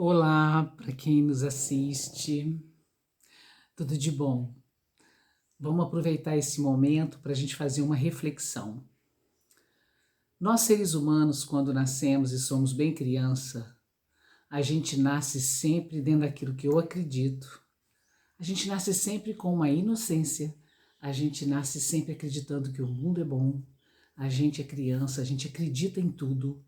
Olá, para quem nos assiste, tudo de bom? Vamos aproveitar esse momento para a gente fazer uma reflexão. Nós, seres humanos, quando nascemos e somos bem criança, a gente nasce sempre dentro daquilo que eu acredito. A gente nasce sempre com uma inocência, a gente nasce sempre acreditando que o mundo é bom, a gente é criança, a gente acredita em tudo.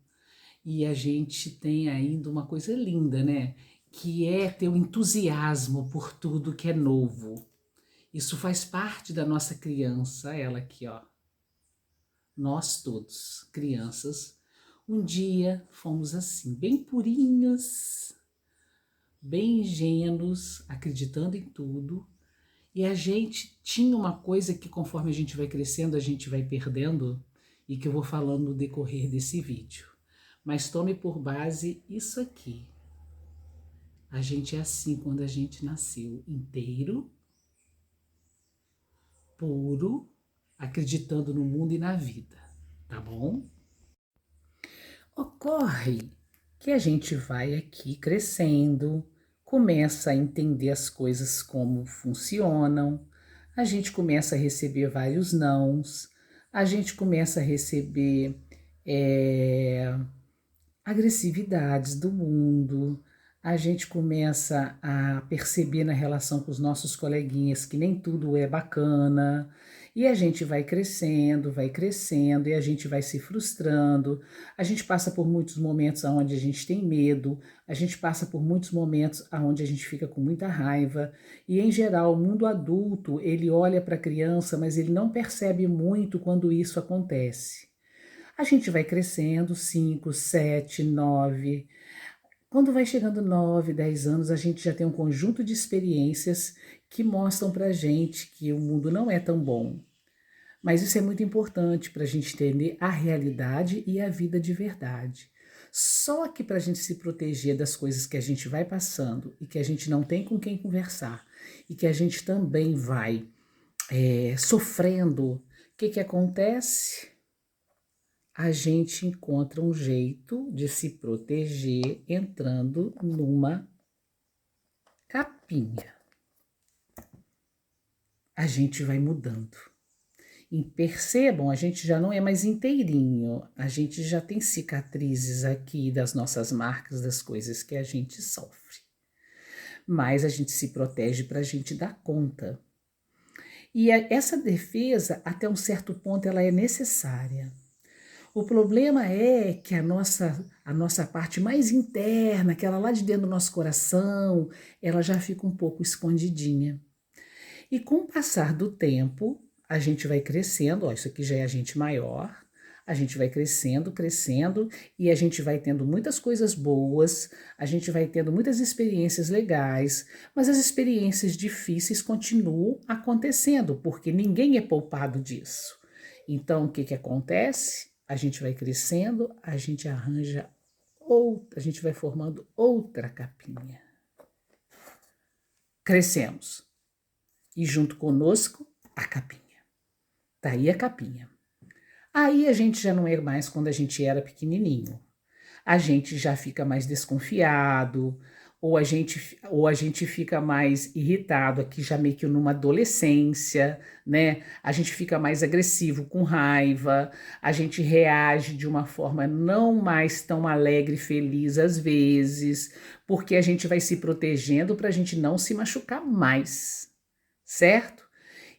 E a gente tem ainda uma coisa linda, né? Que é ter o entusiasmo por tudo que é novo. Isso faz parte da nossa criança, ela aqui, ó. Nós todos, crianças, um dia fomos assim, bem purinhos, bem ingênuos, acreditando em tudo. E a gente tinha uma coisa que conforme a gente vai crescendo, a gente vai perdendo, e que eu vou falando no decorrer desse vídeo. Mas tome por base isso aqui. A gente é assim quando a gente nasceu, inteiro, puro, acreditando no mundo e na vida, tá bom? Ocorre que a gente vai aqui crescendo, começa a entender as coisas como funcionam, a gente começa a receber vários nãos, a gente começa a receber agressividades do mundo, a gente começa a perceber na relação com os nossos coleguinhas que nem tudo é bacana, e a gente vai crescendo, e a gente vai se frustrando, a gente passa por muitos momentos onde a gente tem medo, a gente passa por muitos momentos onde a gente fica com muita raiva, e em geral o mundo adulto, ele olha para a criança, mas ele não percebe muito quando isso acontece. A gente vai crescendo, 5, 7, 9. Quando vai chegando 9, 10 anos, a gente já tem um conjunto de experiências que mostram pra gente que o mundo não é tão bom. Mas isso é muito importante para a gente entender a realidade e a vida de verdade. Só que para a gente se proteger das coisas que a gente vai passando e que a gente não tem com quem conversar e que a gente também vai sofrendo, o que que acontece? A gente encontra um jeito de se proteger entrando numa capinha. A gente vai mudando. E percebam, a gente já não é mais inteirinho, a gente já tem cicatrizes aqui das nossas marcas, das coisas que a gente sofre. Mas a gente se protege para a gente dar conta. E essa defesa, até um certo ponto, ela é necessária. O problema é que a nossa parte mais interna, aquela lá de dentro do nosso coração, ela já fica um pouco escondidinha. E com o passar do tempo, a gente vai crescendo, ó, isso aqui já é a gente maior, a gente vai crescendo, crescendo, e a gente vai tendo muitas coisas boas, a gente vai tendo muitas experiências legais, mas as experiências difíceis continuam acontecendo, porque ninguém é poupado disso. Então, o que que acontece? A gente vai crescendo, a gente arranja outra, a gente vai formando outra capinha. Crescemos. E junto conosco, a capinha. Tá aí a capinha. Aí a gente já não é mais quando a gente era pequenininho. A gente já fica mais desconfiado, ou a gente fica mais irritado, aqui já meio que numa adolescência, né? A gente fica mais agressivo, com raiva, a gente reage de uma forma não mais tão alegre e feliz às vezes, porque a gente vai se protegendo para a gente não se machucar mais, certo?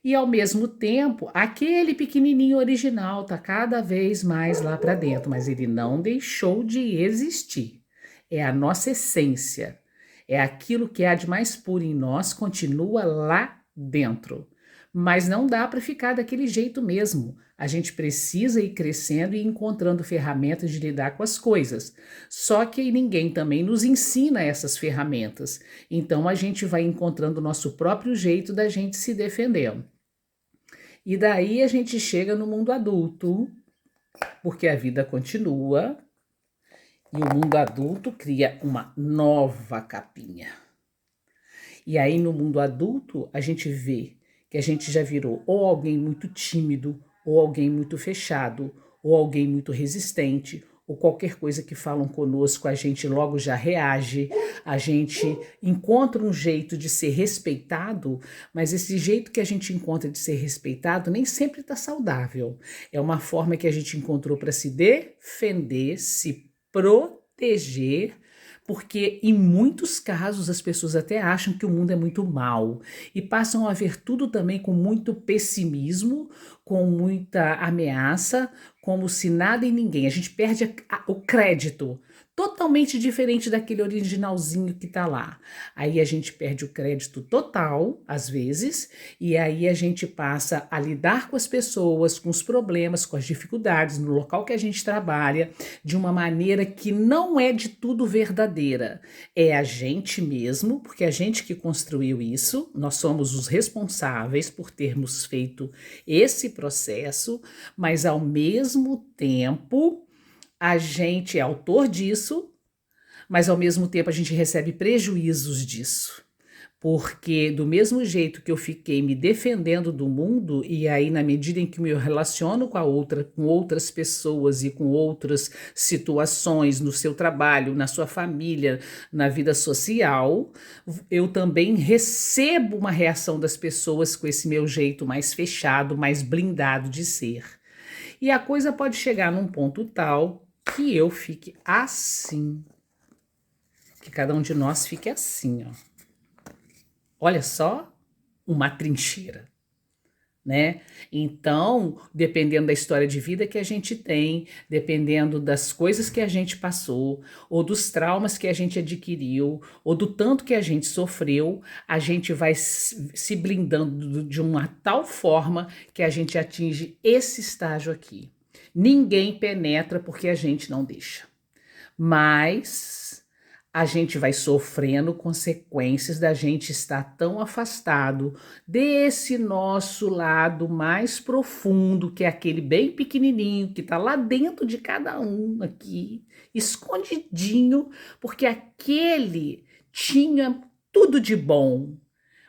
E ao mesmo tempo, aquele pequenininho original tá cada vez mais lá para dentro, mas ele não deixou de existir. É a nossa essência. É aquilo que há de mais puro em nós, continua lá dentro. Mas não dá para ficar daquele jeito mesmo. A gente precisa ir crescendo e encontrando ferramentas de lidar com as coisas. Só que ninguém também nos ensina essas ferramentas. Então a gente vai encontrando o nosso próprio jeito da gente se defender. E daí a gente chega no mundo adulto, porque a vida continua, e o mundo adulto cria uma nova capinha. E aí no mundo adulto a gente vê que a gente já virou ou alguém muito tímido, ou alguém muito fechado, ou alguém muito resistente, ou qualquer coisa que falam conosco, a gente logo já reage, a gente encontra um jeito de ser respeitado, mas esse jeito que a gente encontra de ser respeitado nem sempre está saudável. É uma forma que a gente encontrou para se defender, se proteger, porque em muitos casos as pessoas até acham que o mundo é muito mal e passam a ver tudo também com muito pessimismo, com muita ameaça, como se nada e ninguém. A gente perde o crédito. Totalmente diferente daquele originalzinho que tá lá. Aí a gente perde o crédito total, às vezes, e aí a gente passa a lidar com as pessoas, com os problemas, com as dificuldades no local que a gente trabalha, de uma maneira que não é de tudo verdadeira. É a gente mesmo, porque é a gente que construiu isso, nós somos os responsáveis por termos feito esse processo, mas ao mesmo tempo a gente é autor disso, mas ao mesmo tempo a gente recebe prejuízos disso. Porque do mesmo jeito que eu fiquei me defendendo do mundo, e aí na medida em que me relaciono com outras pessoas e com outras situações no seu trabalho, na sua família, na vida social, eu também recebo uma reação das pessoas com esse meu jeito mais fechado, mais blindado de ser. E a coisa pode chegar num ponto tal que eu fique assim, que cada um de nós fique assim, ó. Olha só, uma trincheira, né? Então, dependendo da história de vida que a gente tem, dependendo das coisas que a gente passou, ou dos traumas que a gente adquiriu, ou do tanto que a gente sofreu, a gente vai se blindando de uma tal forma que a gente atinge esse estágio aqui. Ninguém penetra porque a gente não deixa. Mas a gente vai sofrendo consequências da gente estar tão afastado desse nosso lado mais profundo, que é aquele bem pequenininho, que está lá dentro de cada um aqui, escondidinho, porque aquele tinha tudo de bom,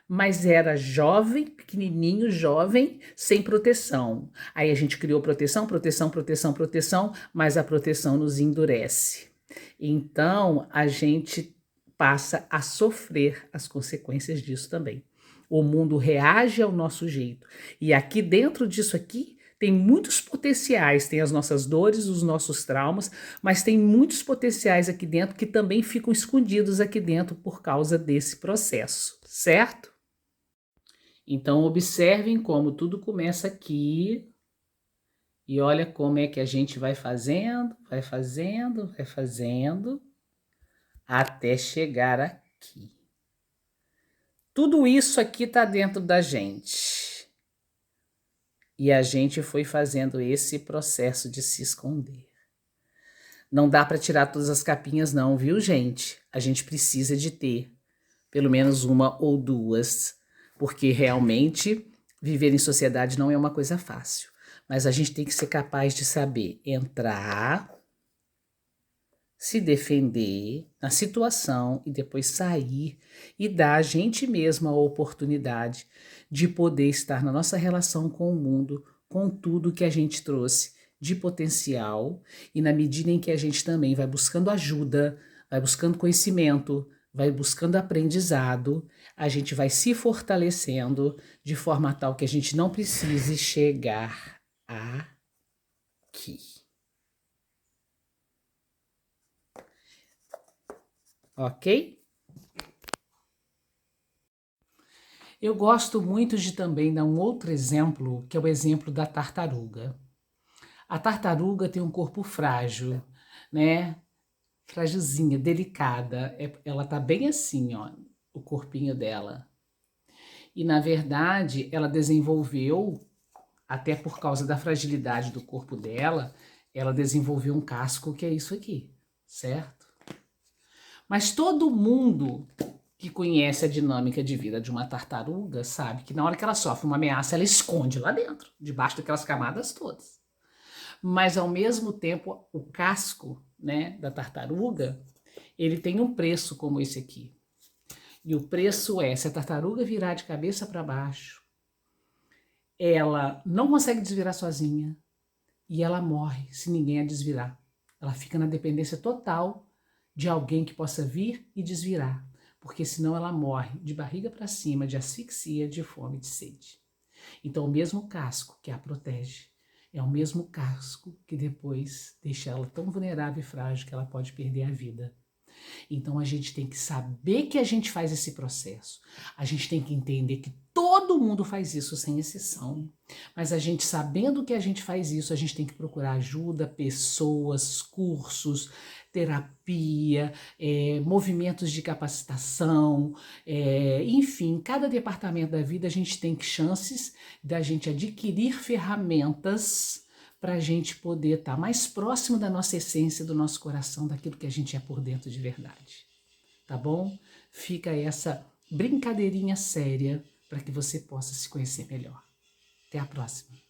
mas era jovem, pequenininho, jovem, sem proteção. Aí a gente criou proteção, proteção, proteção, proteção, mas a proteção nos endurece. Então a gente passa a sofrer as consequências disso também. O mundo reage ao nosso jeito. E aqui dentro disso aqui tem muitos potenciais, tem as nossas dores, os nossos traumas, mas tem muitos potenciais aqui dentro que também ficam escondidos aqui dentro por causa desse processo, certo? Então, observem como tudo começa aqui e olha como é que a gente vai fazendo, vai fazendo, vai fazendo, até chegar aqui. Tudo isso aqui está dentro da gente. E a gente foi fazendo esse processo de se esconder. Não dá para tirar todas as capinhas não, viu, gente? A gente precisa de ter pelo menos uma ou duas, porque realmente viver em sociedade não é uma coisa fácil. Mas a gente tem que ser capaz de saber entrar, se defender na situação e depois sair e dar a gente mesma a oportunidade de poder estar na nossa relação com o mundo, com tudo que a gente trouxe de potencial, e na medida em que a gente também vai buscando ajuda, vai buscando conhecimento, vai buscando aprendizado, a gente vai se fortalecendo de forma tal que a gente não precise chegar aqui. Ok? Eu gosto muito de também dar um outro exemplo, que é o exemplo da tartaruga. A tartaruga tem um corpo frágil, né? Frágilzinha, delicada. Ela tá bem assim, ó, o corpinho dela. E, na verdade, ela desenvolveu, até por causa da fragilidade do corpo dela, ela desenvolveu um casco que é isso aqui, certo? Mas todo mundo que conhece a dinâmica de vida de uma tartaruga sabe que na hora que ela sofre uma ameaça, ela esconde lá dentro, debaixo daquelas camadas todas. Mas, ao mesmo tempo, o casco, né, da tartaruga, ele tem um preço como esse aqui. E o preço é, se a tartaruga virar de cabeça para baixo, ela não consegue desvirar sozinha e ela morre se ninguém a desvirar. Ela fica na dependência total de alguém que possa vir e desvirar, porque senão ela morre de barriga para cima, de asfixia, de fome, de sede. Então, o mesmo casco que a protege é o mesmo casco que depois deixa ela tão vulnerável e frágil que ela pode perder a vida. Então, a gente tem que saber que a gente faz esse processo. A gente tem que entender que todo mundo faz isso, sem exceção. Mas a gente, sabendo que a gente faz isso, a gente tem que procurar ajuda, pessoas, cursos, terapia, movimentos de capacitação, enfim, cada departamento da vida a gente tem chances da gente adquirir ferramentas para a gente poder estar mais próximo da nossa essência, do nosso coração, daquilo que a gente é por dentro de verdade. Tá bom? Fica essa brincadeirinha séria para que você possa se conhecer melhor. Até a próxima!